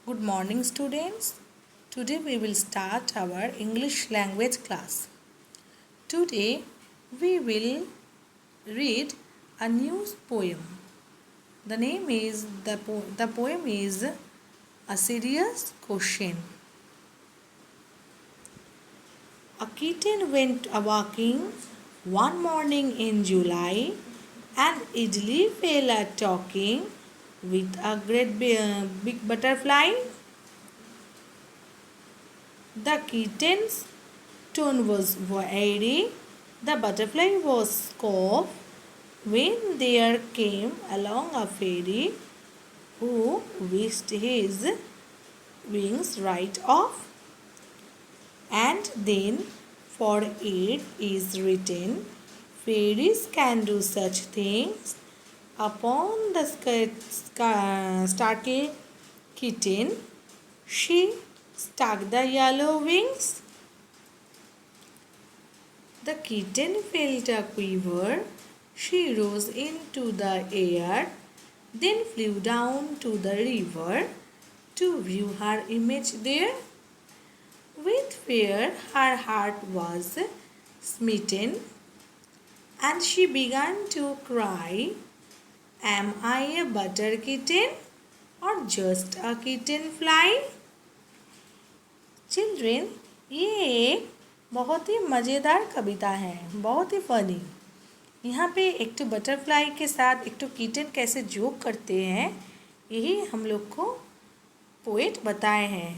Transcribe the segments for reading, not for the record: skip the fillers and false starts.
Good morning, students. Today we will start our English language class. Today we will read a new poem. The poem is A Serious Question. A kitten went a walking one morning in July, and idly fell a talking with a great big butterfly. The kitten's tone was airy, the butterfly was scoffed, when there came along a fairy who wished his wings right off. And then, for it is written, fairies can do such things. Upon the startled kitten, she stuck the yellow wings. The kitten felt a quiver. She rose into the air, then flew down to the river to view her image there. With fear, her heart was smitten, and she began to cry, "Am I a butter kitten or just a kitten fly?" Children, ये एक बहुत ही मज़ेदार कविता है, बहुत ही funny. यहाँ पे एक तो बटरफ्लाई के साथ एक तो किटन कैसे जोक करते हैं, यही हम लोग को पोएट बताए हैं।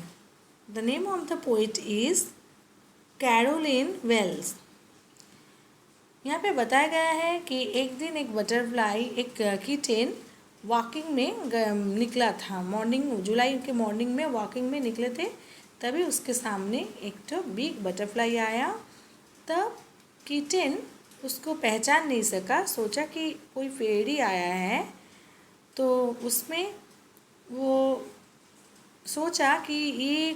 The name of the poet is Caroline Wells. यहाँ पे बताया गया है कि एक दिन एक बटरफ्लाई एक किटन वॉकिंग में निकला था। जुलाई के मॉर्निंग में वॉकिंग में निकले थे, तभी उसके सामने एक तो बिग बटरफ्लाई आया। तब किटन उसको पहचान नहीं सका, सोचा कि कोई फेरी आया है, तो उसमें वो सोचा कि ये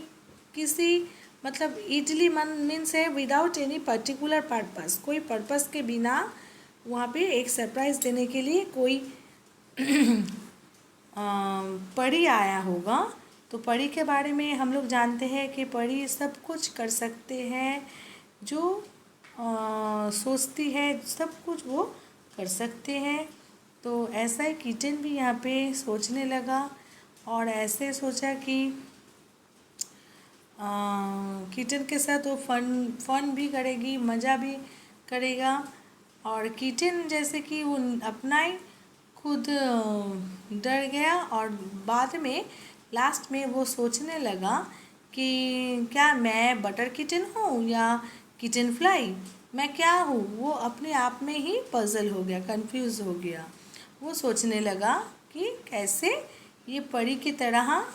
किसी मतलब इडली मीन्स है विदाउट एनी पर्टिकुलर पर्पस, कोई पर्पस के बिना वहाँ पे एक सरप्राइज़ देने के लिए कोई परी आया होगा। तो परी के बारे में हम लोग जानते हैं कि परी सब कुछ कर सकते हैं, जो सोचती है सब कुछ वो कर सकते हैं। तो ऐसा ही किटन भी यहाँ पे सोचने लगा और ऐसे सोचा कि किटन के साथ वो फन भी करेगी, मज़ा भी करेगा। और किटन जैसे कि वो अपना ही खुद डर गया और बाद में लास्ट में वो सोचने लगा कि क्या मैं बटर किटन हूँ या किटन फ्लाई, मैं क्या हूँ। वो अपने आप में ही पजल हो गया, कंफ्यूज हो गया। वो सोचने लगा कि कैसे ये परी की तरह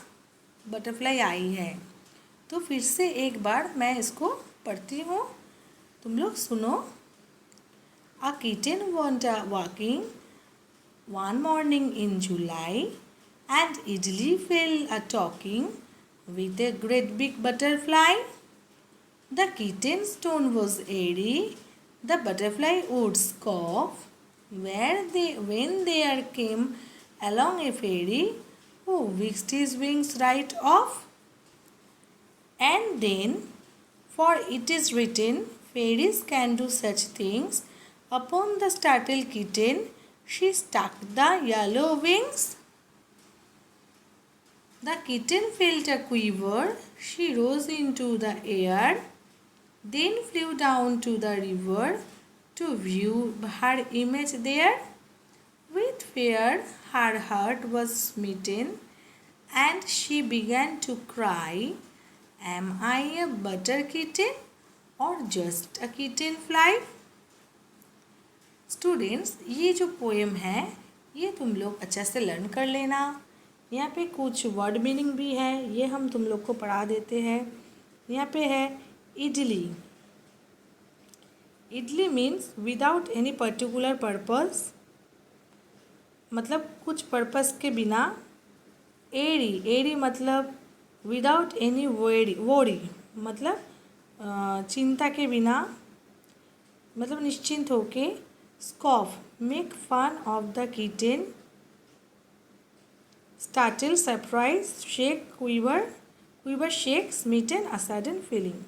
बटरफ्लाई आई है। तो फिर से एक बार मैं इसको पढ़ती हूँ, तुम लोग सुनो। A kitten went walking one morning in July, and idly fell a talking with a great big butterfly. The kitten's tone was airy, the butterfly would scoff, when there came along a fairy who whisked his wings right off. And then, for it is written, fairies can do such things. Upon the startled kitten, she stuck the yellow wings. The kitten felt a quiver. She rose into the air, then flew down to the river to view her image there. With fear, her heart was smitten, and she began to cry, "Am I a butter kitten or just a kitten fly?" Students, ये जो poem है ये तुम लोग अच्छा से learn कर लेना। यहाँ पे कुछ वर्ड मीनिंग भी है, ये हम तुम लोग को पढ़ा देते हैं। यहाँ पे है idli. Idli means without any particular purpose, मतलब कुछ पर्पस के बिना। एरी, एरी मतलब विदाउट एनी वोरी मतलब चिंता के बिना, मतलब निश्चिंत होके। Scoff, make fun of the kitten. startled, surprised, shake, quiver, shake, smitten, a sudden feeling.